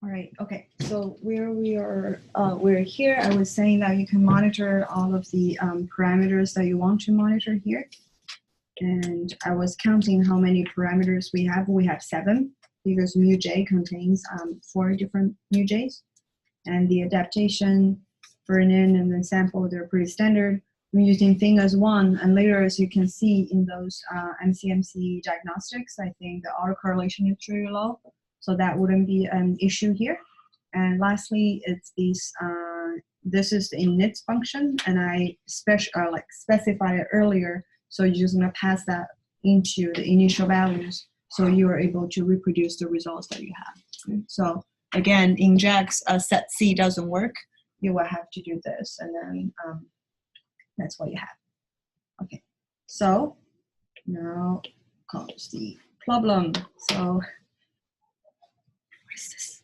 All right, okay, so where we are, we're here, I was saying that you can monitor all of the parameters that you want to monitor here. And I was counting how many parameters we have. We have 7 because mu_j contains 4 different mu_j's. And the adaptation, burn-in, and then sample, they're pretty standard. I'm using thing as 1, and later, as you can see in those MCMC diagnostics, I think the autocorrelation is pretty low. So that wouldn't be an issue here. And lastly, it's these, this is the init function, and I specified it earlier. So you're just gonna pass that into the initial values, so you are able to reproduce the results that you have. Okay? So again, in JAGS, set C doesn't work. You will have to do this, and then that's what you have. Okay, so now comes the problem. So this?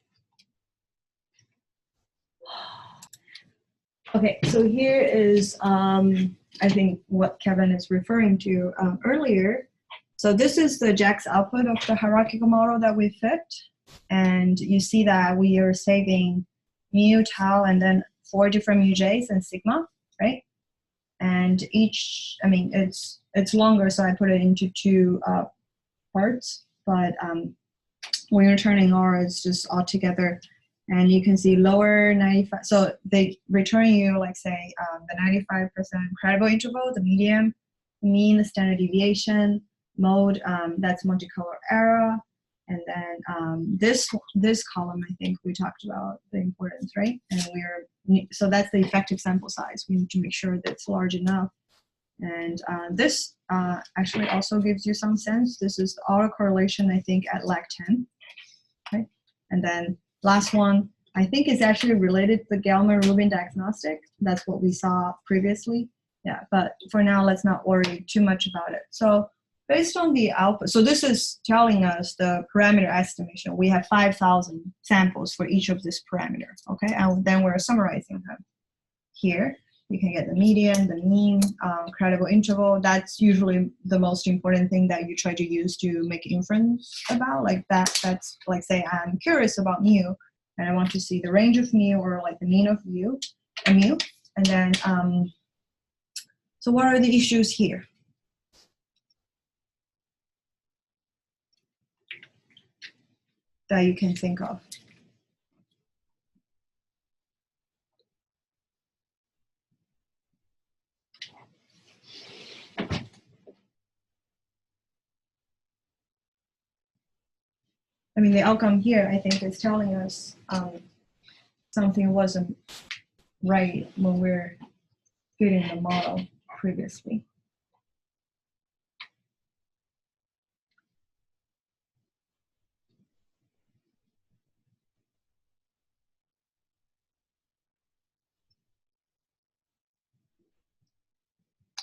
Okay, so here is, I think, what Kevin is referring to earlier. So this is the JAGS output of the hierarchical model that we fit. And you see that we are saving mu, tau, and then 4 different mu_j's and sigma, right? And each, I mean, it's longer, so I put it into 2 parts. But when you're turning R, it's just all together. And you can see lower 95, so they return you, like say, the 95% credible interval, the median, mean, the standard deviation, mode, that's multicolor error. And then this column, I think we talked about the importance, right? And so that's the effective sample size. We need to make sure that it's large enough. And this actually also gives you some sense. This is the autocorrelation, I think, at lag 10, okay? And then last one, I think, is actually related to the Gelman-Rubin diagnostic. That's what we saw previously. Yeah, but for now, let's not worry too much about it. So based on the output, so this is telling us the parameter estimation. We have 5,000 samples for each of this parameter, okay? And then we're summarizing them. Here, you can get the median, the mean, credible interval. That's usually the most important thing that you try to use to make inference about. Like that's like, say, I'm curious about mu, and I want to see the range of mu or like the mean of mu. And then, so what are the issues here? That you can think of? I mean, the outcome here, I think, is telling us something wasn't right when we're fitting the model previously.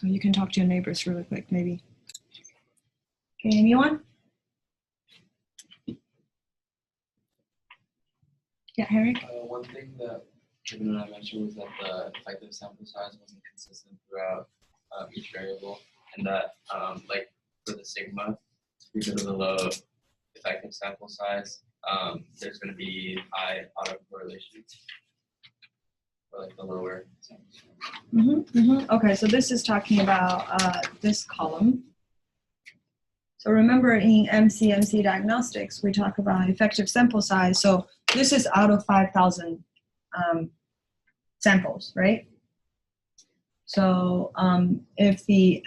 You can talk to your neighbors really quick, maybe. Okay, anyone? Yeah, Eric? One thing that Kevin and I mentioned was that the effective sample size wasn't consistent throughout each variable, and that like for the sigma, because of the low effective sample size, there's going to be high autocorrelation for like the lower sample size. Okay, so this is talking about this column. So remember, in MCMC diagnostics, we talk about effective sample size. So this is out of 5,000 samples, right? So if the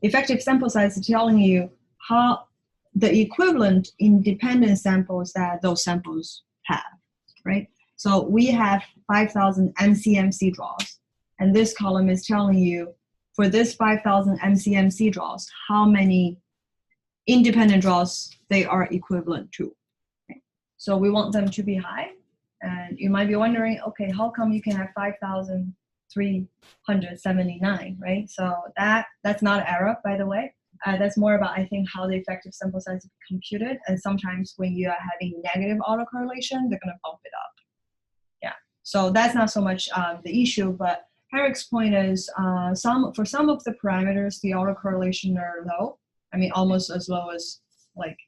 effective sample size is telling you how the equivalent independent samples that those samples have, right? So we have 5,000 MCMC draws, and this column is telling you for this 5,000 MCMC draws, how many independent draws they are equivalent to. Okay. So we want them to be high, and you might be wondering, okay, how come you can have 5,379, right? So that's not an error, by the way. That's more about, I think, how the effective sample size is computed, and sometimes when you are having negative autocorrelation, they're gonna bump it up. Yeah, so that's not so much the issue, but Eric's point is for some of the parameters, the autocorrelation are low. I mean, almost as low as like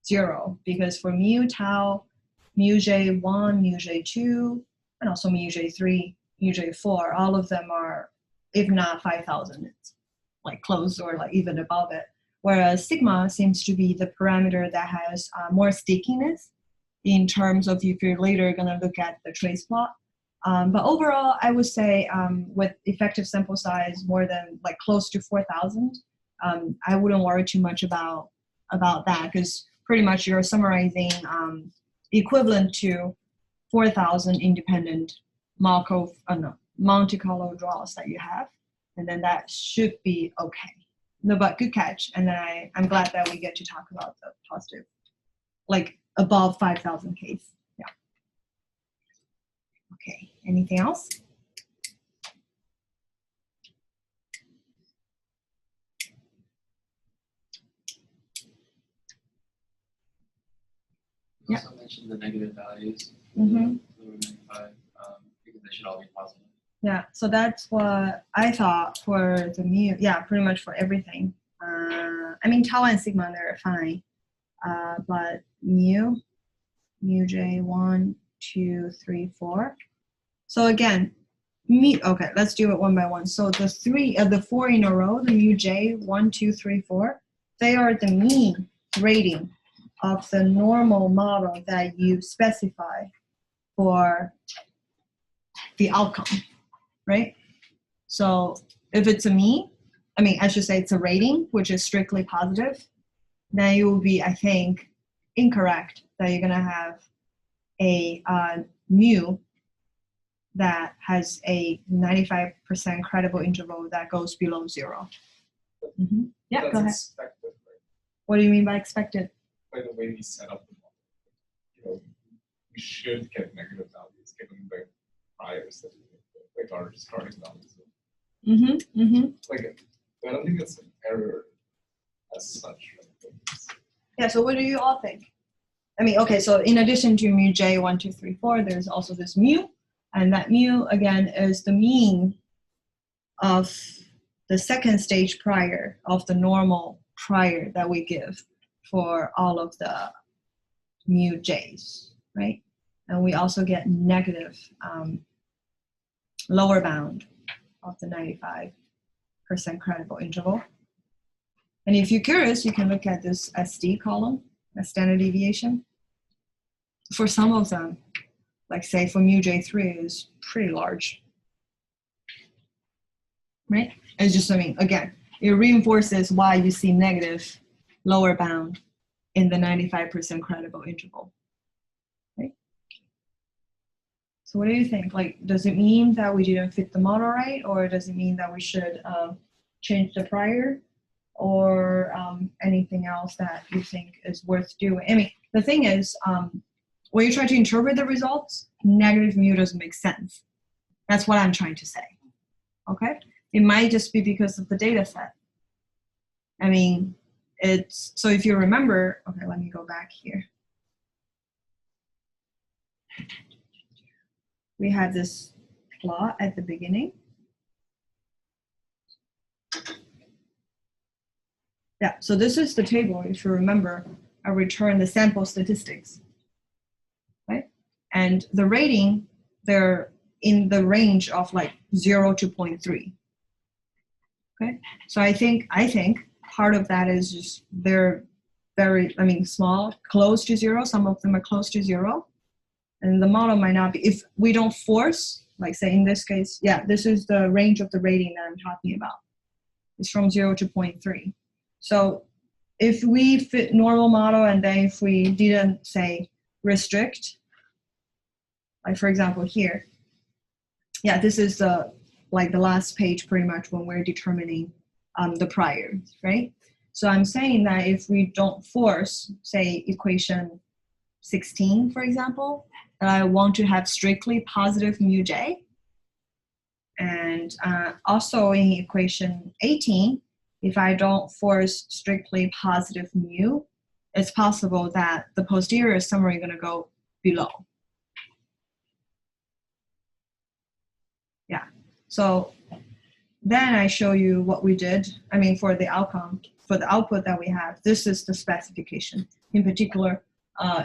0, because for mu, tau, mu J1, mu J2, and also mu J3, mu J4. All of them are, if not 5,000, it's like close or like even above it. Whereas sigma seems to be the parameter that has more stickiness in terms of if you're later going to look at the trace plot. But overall, I would say with effective sample size more than like close to 4,000, I wouldn't worry too much about that, because pretty much you're summarizing equivalent to 4,000 independent Monte Carlo draws that you have, and then that should be okay. No, but good catch. And then I'm glad that we get to talk about the positive, like above 5,000 case. Yeah. Okay. Anything else? You also mentioned the negative values. Mm-hmm. Lower 95, because they should all be positive. Yeah, so that's what I thought for the mu. Yeah, pretty much for everything. I mean, tau and sigma, they're fine. But mu J 1, 2, 3, 4. So again, okay, let's do it one by one. So the 4 in a row, the mu J 1, 2, 3, 4, they are the mean rating of the normal model that you specify for the outcome. Right? So if it's a mean, I should say it's a rating, which is strictly positive, then you will be, I think, incorrect that you're going to have a mu that has a 95% credible interval that goes below 0. Mm-hmm. Yeah, That's go ahead. Expected, right? What do you mean by expected? By the way we set up the model, we should get negative values given the priors that we like our starting values. Mm-hmm. Mm-hmm. Like, I don't think it's an error as such. Yeah, so what do you all think? Okay, so in addition to mu J 1, 2, 3, 4, there's also this mu, and that mu, again, is the mean of the second stage prior of the normal prior that we give for all of the mu J's, right? And we also get negative lower bound of the 95% credible interval. And if you're curious, you can look at this SD column, a standard deviation. For some of them, like say for mu J3 is pretty large, right? It's just, again, it reinforces why you see negative lower bound in the 95% credible interval, right? So what do you think? Like, does it mean that we didn't fit the model right? Or does it mean that we should change the prior? Or anything else that you think is worth doing? The thing is, when you try to interpret the results, negative mu doesn't make sense. That's what I'm trying to say, okay? It might just be because of the data set. So if you remember, okay, let me go back here. We had this plot at the beginning. Yeah, so this is the table. If you remember, I returned the sample statistics, right? And the rating, they're in the range of like 0 to 0.3. Okay, so I think part of that is just they're very, small, close to 0. Some of them are close to 0. And the model might not be, if we don't force, like say in this case, yeah, this is the range of the rating that I'm talking about. It's from 0 to 0.3. So if we fit normal model and then if we didn't say restrict, like for example here, yeah, this is the last page pretty much when we're determining the priors, right? So I'm saying that if we don't force, say equation 16, for example, that I want to have strictly positive mu J, and also in equation 18, if I don't force strictly positive mu, it's possible that the posterior is somewhere going to go below. Yeah, so then I show you what we did. For the outcome, for the output that we have, this is the specification. In particular,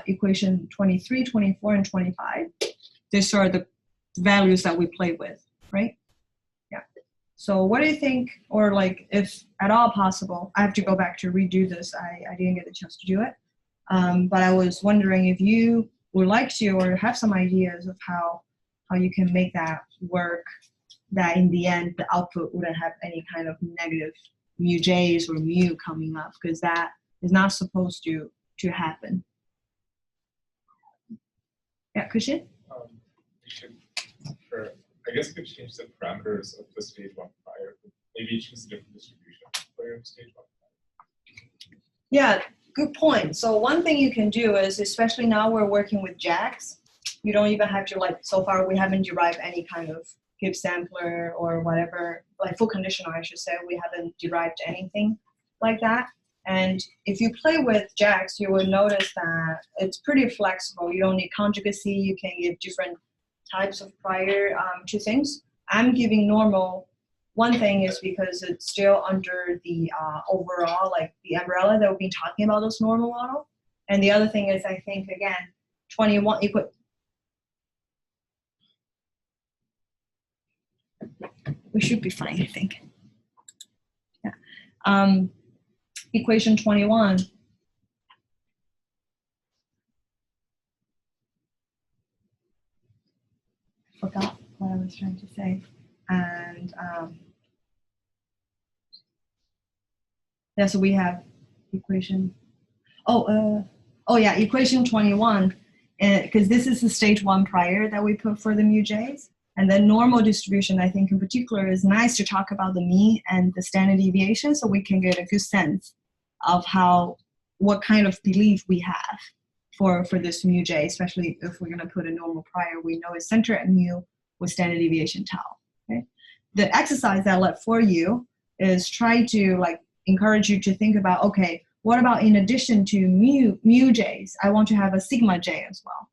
equation 23, 24, and 25. These are the values that we play with, right? Yeah. So what do you think, or like if at all possible, I have to go back to redo this. I didn't get the chance to do it. But I was wondering if you would like to or have some ideas of how you can make that work, that in the end the output wouldn't have any kind of negative mu j's or mu coming up, because that is not supposed to happen. Yeah, Christian? We should, sure. I guess we could change the parameters of the stage 1 prior. Maybe choose a different distribution for your stage 1 prior. Yeah, good point. So one thing you can do is, especially now we're working with JAGS, you don't even have to, like, so far we haven't derived any kind of Gibbs sampler or whatever, like full conditional, I should say. We haven't derived anything like that. And if you play with JAGS, you will notice that it's pretty flexible. You don't need conjugacy. You can give different types of prior to things. I'm giving normal. One thing is because it's still under the overall, like the umbrella that we've been talking about, this normal model. And the other thing is, I think, again, 21 equal. We should be fine, I think. Yeah. Equation 21. Forgot what I was trying to say. And yeah, so we have equation. Oh yeah, equation 21. Because this is the stage 1 prior that we put for the mu j's. And then normal distribution, I think in particular, is nice to talk about the mean and the standard deviation, so we can get a good sense of what kind of belief we have for this mu j, especially if we're going to put a normal prior. We know it's center at mu with standard deviation tau. Okay? The exercise that I left for you is try to, like, encourage you to think about, okay, what about in addition to mu j's, I want to have a sigma j as well.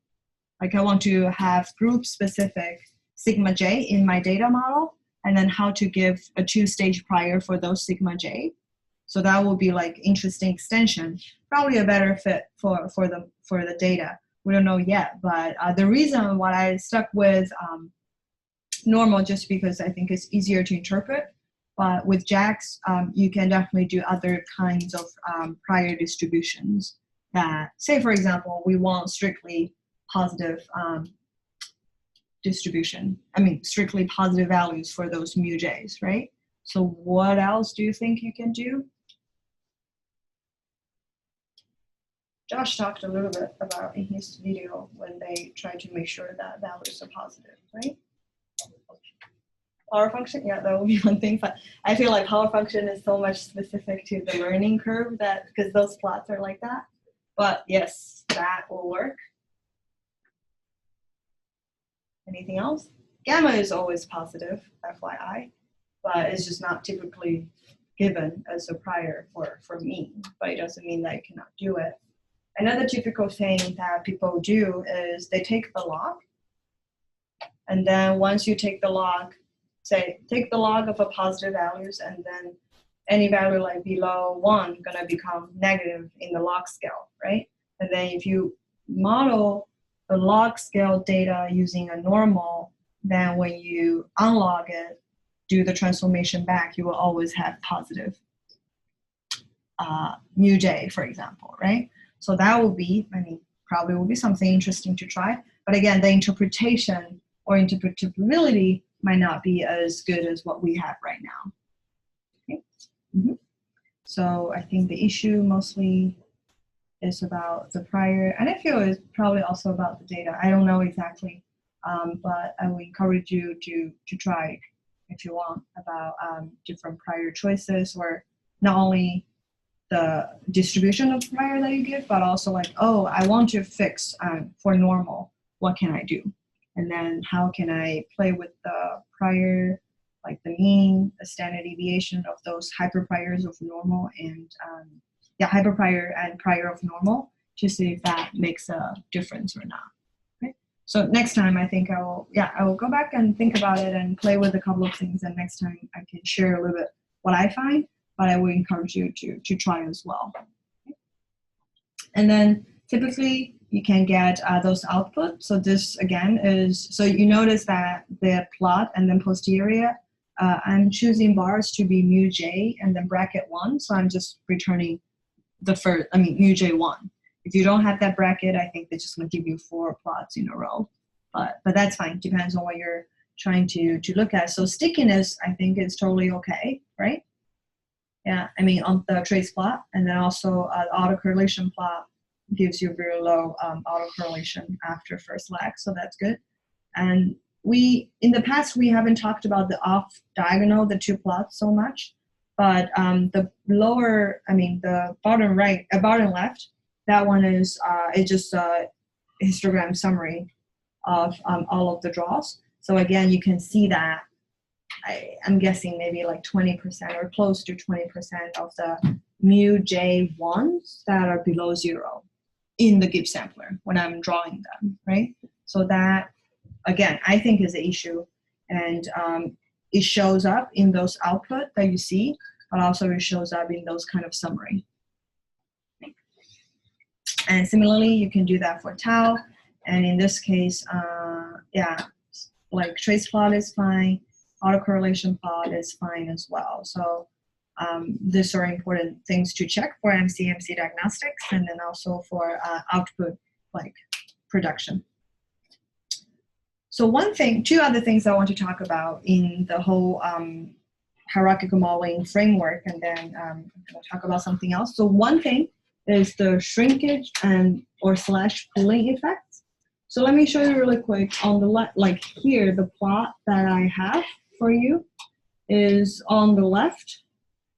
Like, I want to have group specific sigma j in my data model, and then how to give a 2-stage prior for those sigma j. So that will be like interesting extension, probably a better fit for the data. We don't know yet, but the reason why I stuck with normal, just because I think it's easier to interpret. But with JAGS, you can definitely do other kinds of prior distributions that, say for example, we want strictly positive distribution. I mean, strictly positive values for those mu j's, right? So what else do you think you can do? Josh talked a little bit about in his video when they try to make sure that values are positive, right? Power function, yeah, that would be one thing. But I feel like power function is so much specific to the learning curve, that because those plots are like that. But yes, that will work. Anything else? Gamma is always positive, FYI, but it's just not typically given as a prior for me, but it doesn't mean that you cannot do it. Another typical thing that people do is they take the log, and then once you take the log, say, take the log of a positive values, and then any value like below 1 gonna become negative in the log scale, right? And then if you model the log scale data using a normal, then when you unlog it, do the transformation back, you will always have positive mu j, for example, right? So that will be, I mean, probably will be something interesting to try. But again, the interpretation or interpretability might not be as good as what we have right now. Okay. Mm-hmm. So I think the issue mostly is about the prior, and I feel it's probably also about the data. I don't know exactly, but I would encourage you to try, if you want, about different prior choices, or not only the distribution of prior that you give, but also like, oh, I want to fix for normal, what can I do? And then how can I play with the prior, like the mean, the standard deviation of those hyperpriors of normal, and hyperprior and prior of normal, to see if that makes a difference or not. Okay. So next time, I think I will go back and think about it and play with a couple of things, and next time I can share a little bit what I find, but I would encourage you to try as well. Okay. And then typically you can get those outputs. So this again is, so you notice that the plot and then posterior, I'm choosing bars to be mu j and then bracket 1. So I'm just returning the first, mu j1. If you don't have that bracket, I think they're just going to give you 4 plots in a row. But that's fine. Depends on what you're trying to look at. So stickiness, I think, is totally okay, right? Yeah, on the trace plot, and then also autocorrelation plot gives you very low autocorrelation after first lag, so that's good. And in the past, we haven't talked about the off diagonal, the 2 plots so much, but the lower, the bottom right, bottom left, that one is it's just a histogram summary of all of the draws. So again, you can see that I'm guessing maybe like 20% or close to 20% of the mu j1s that are below 0 in the Gibbs sampler when I'm drawing them, right? So that, again, I think is an issue. And it shows up in those output that you see, but also it shows up in those kind of summary. And similarly, you can do that for tau. And in this case, yeah, like trace plot is fine. Autocorrelation plot is fine as well. So these are important things to check for MCMC diagnostics, and then also for output like production. So two other things I want to talk about in the whole hierarchical modeling framework, and then I'm going to talk about something else. So one thing is the shrinkage and or / pooling effects. So let me show you really quick on the left, like here, the plot that I have for you is on the left.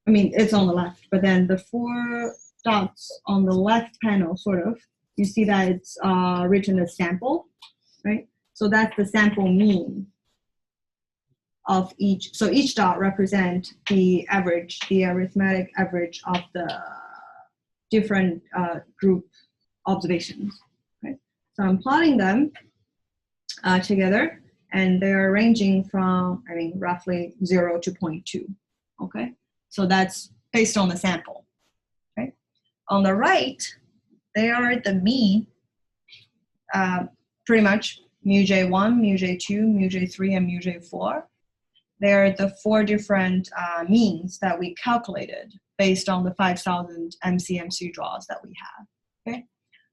It's on the left, but then the 4 dots on the left panel, sort of, you see that it's written as sample, right? So that's the sample mean of each. So each dot represent the average, the arithmetic average of the different group observations. Okay? So I'm plotting them together, and they're ranging from, roughly 0 to 0.2, okay? So that's based on the sample, okay? On the right, they are the mean, pretty much mu j1, mu j2, mu j3, and mu j4. They're the 4 different means that we calculated based on the 5,000 MCMC draws that we have, okay?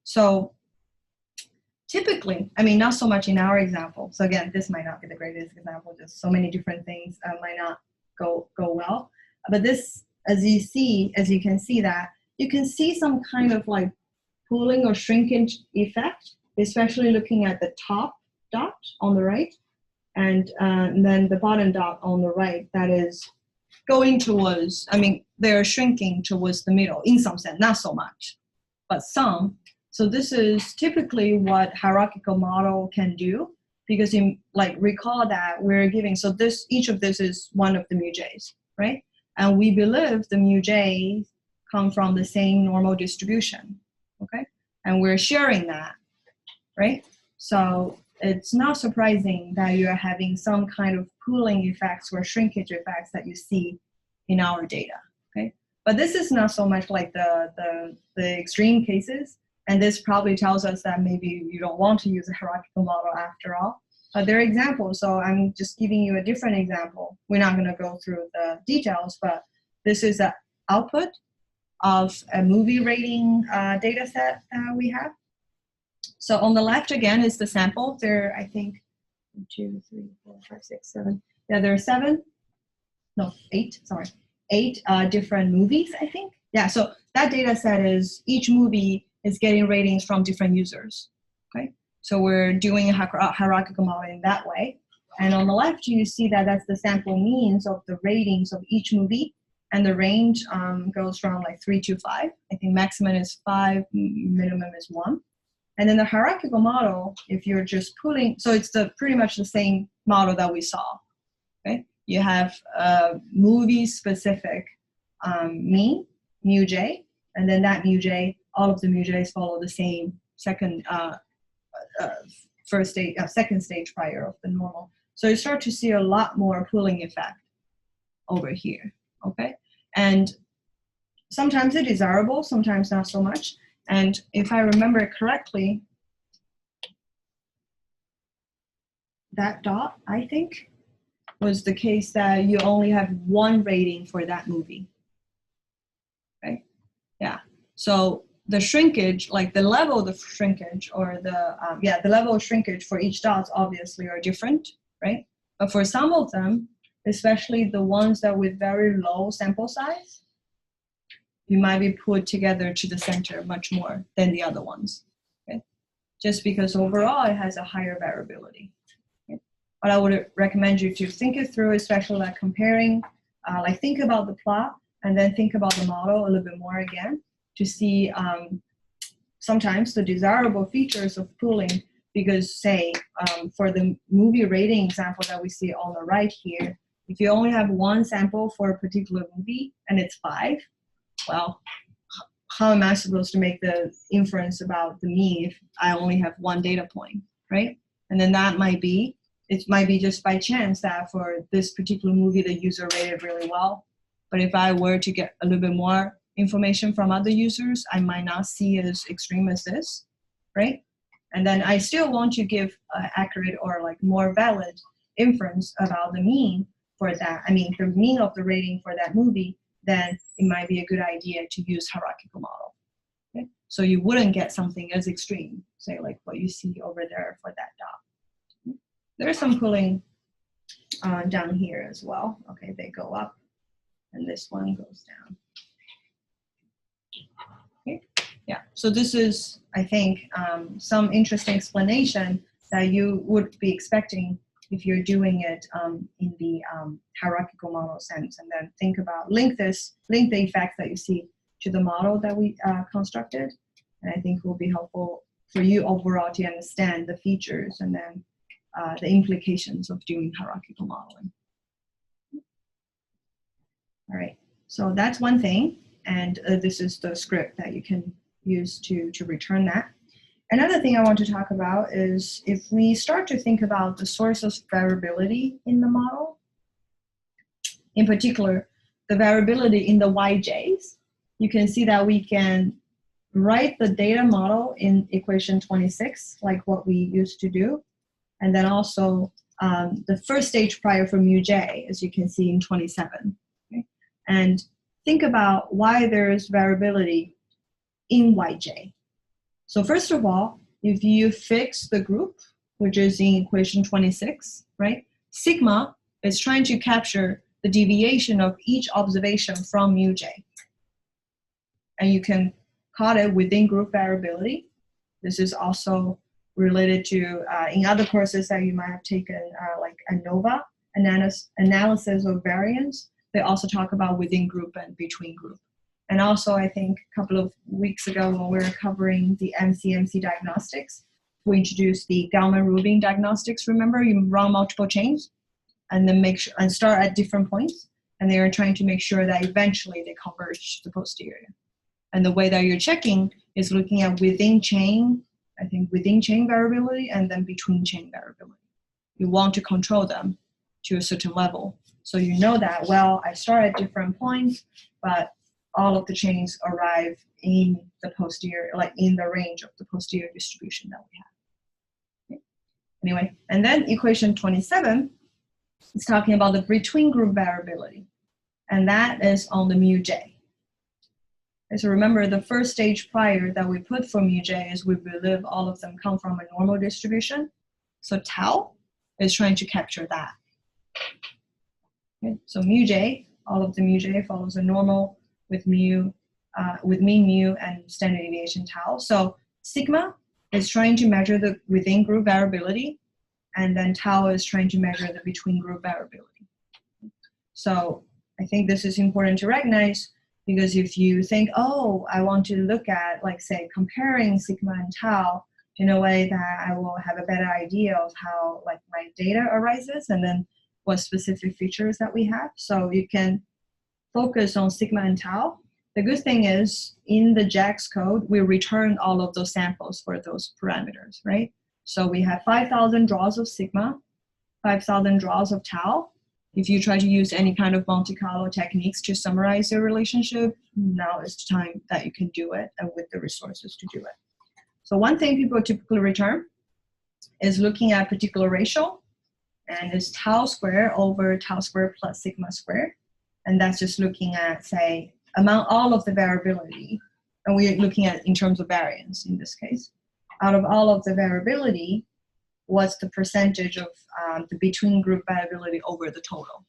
So typically, not so much in our example. So again, this might not be the greatest example, just so many different things might not go well. But this, as you can see that, you can see some kind of like pooling or shrinkage effect, especially looking at the top dot on the right, and then the bottom dot on the right that is going towards, they're shrinking towards the middle in some sense, not so much, but some. So this is typically what hierarchical model can do, because in recall that we're giving, so each of this is one of the mu j's, right? And we believe the mu j's come from the same normal distribution, okay? And we're sharing that, right? So it's not surprising that you're having some kind of pooling effects or shrinkage effects that you see in our data, okay? But this is not so much like the extreme cases, and this probably tells us that maybe you don't want to use a hierarchical model after all. But there are examples, so I'm just giving you a different example. We're not going to go through the details, but this is an output of a movie rating data set we have. So on the left, again, is the sample. There, I think, 1, 2, 3, 4, 5, 6, 7. Yeah, there are 8 different movies, I think. Yeah, so that data set is, each movie is getting ratings from different users, okay? So we're doing a hierarchical model in that way. And on the left, you see that that's the sample means of the ratings of each movie. And the range goes from like 3 to 5. I think maximum is 5, minimum is 1. And then the hierarchical model, if you're just pulling, so it's pretty much the same model that we saw, okay? You have a movie-specific mean, mu j, and then that mu j, all of the mu j's follow the same second stage prior of the normal. So you start to see a lot more pooling effect over here, okay? And sometimes it's desirable, sometimes not so much. And if I remember correctly, that dot, I think, was the case that you only have one rating for that movie. Okay, yeah. So the shrinkage, like the level of shrinkage or the level of shrinkage for each dot obviously are different, right? But for some of them, especially the ones that with very low sample size, you might be put together to the center much more than the other ones, okay? Just because overall it has a higher variability. Okay? But I would recommend you to think it through, especially like comparing, like think about the plot and then think about the model a little bit more again to see sometimes the desirable features of pooling, because say for the movie rating example that we see on the right here, if you only have one sample for a particular movie and it's 5, well, how am I supposed to make the inference about the mean if I only have one data point, right? And then that might be, it might be just by chance that for this particular movie, the user rated really well. But if I were to get a little bit more information from other users, I might not see as extreme as this, right? And then I still want to give accurate or like more valid inference about the mean for that. I mean, the mean of the rating for that movie, then it might be a good idea to use hierarchical model. Okay? So you wouldn't get something as extreme, say like what you see over there for that dot. There's some pooling down here as well. Okay, they go up and this one goes down. Okay. Yeah, so this is, I think, some interesting explanation that you would be expecting if you're doing it in the hierarchical model sense, and then think about, link the effects that you see to the model that we constructed, and I think it will be helpful for you overall to understand the features and then the implications of doing hierarchical modeling. All right, so that's one thing, and this is the script that you can use to return that. Another thing I want to talk about is if we start to think about the source of variability in the model, in particular, the variability in the YJs, you can see that we can write the data model in equation 26, like what we used to do, and then also the first stage prior for mu j, as you can see in 27. Okay? And think about why there's variability in YJ. So first of all, if you fix the group, which is in equation 26, right? Sigma is trying to capture the deviation of each observation from mu j. And you can call it within group variability. This is also related to, in other courses that you might have taken, like ANOVA, analysis of variance, they also talk about within group and between group. And also, I think a couple of weeks ago when we were covering the MCMC diagnostics, we introduced the Gauman-Rubin diagnostics. Remember, you run multiple chains and then make sure and start at different points. And they are trying to make sure that eventually they converge the posterior. And the way that you're checking is looking at within chain, I think within chain variability and then between chain variability. You want to control them to a certain level. So you know that, well, I start at different points, but all of the chains arrive in the posterior, like in the range of the posterior distribution that we have. Okay. Anyway, and then equation 27 is talking about the between group variability, and that is on the mu j. Okay, so remember the first stage prior that we put for mu j is we believe all of them come from a normal distribution. So tau is trying to capture that. Okay, so mu j, all of the mu j follows a normal with mu, with mean mu and standard deviation tau. So sigma is trying to measure the within group variability, and then tau is trying to measure the between group variability. So I think this is important to recognize, because if you think, oh, I want to look at, like say, comparing sigma and tau in a way that I will have a better idea of how like my data arises and then what specific features that we have. So you can focus on sigma and tau. The good thing is in the JAGS code, we return all of those samples for those parameters, right? So we have 5,000 draws of sigma, 5,000 draws of tau, If you try to use any kind of Monte Carlo techniques to summarize your relationship, now is the time that you can do it and with the resources to do it. So one thing people typically return is looking at particular ratio, and it's tau square over tau square plus sigma square. And that's just looking at, say, among all of the variability, and we're looking at in terms of variance in this case. Out of all of the variability, what's the percentage of the between group variability over the total?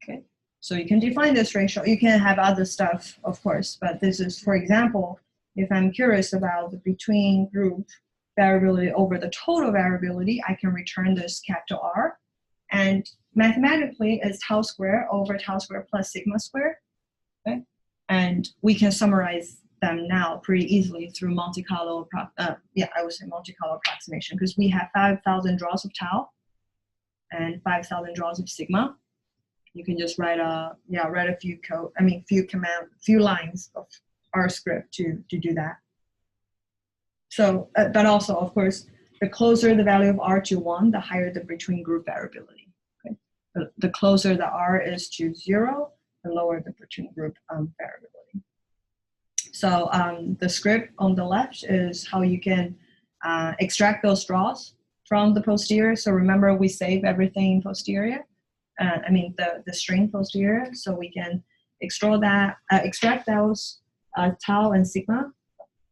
Okay, so you can define this ratio. You can have other stuff, of course, but this is, for example, if I'm curious about the between group variability over the total variability, I can return this capital R. And mathematically, it's tau square over tau square plus sigma square. Okay? And we can summarize them now pretty easily through Monte Carlo, I would say Monte Carlo approximation, because we have 5,000 draws of tau and 5,000 draws of sigma. You can just write a few lines of R script to do that. So, but also, of course, the closer the value of R to 1, the higher the between group variability. Okay? The closer the R is to 0, the lower the between group variability. So the script on the left is how you can extract those draws from the posterior. So remember, we save everything posterior. The string posterior. So we can extract those tau and sigma,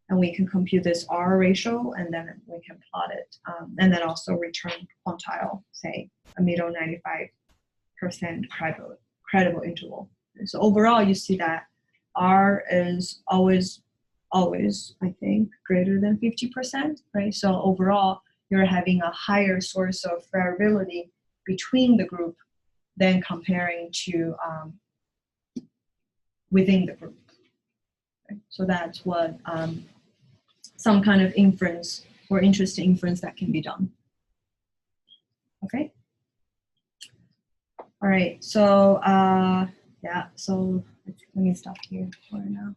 and we can compute this R ratio, and then we can plot it, and then also return quantile, say a middle 95% credible interval. So overall, you see that R is always, I think, greater than 50%, right? So overall, you're having a higher source of variability between the group than comparing to within the group. Okay? So that's what some kind of inference or interesting inference that can be done. Okay. All right. So so let me stop here for now.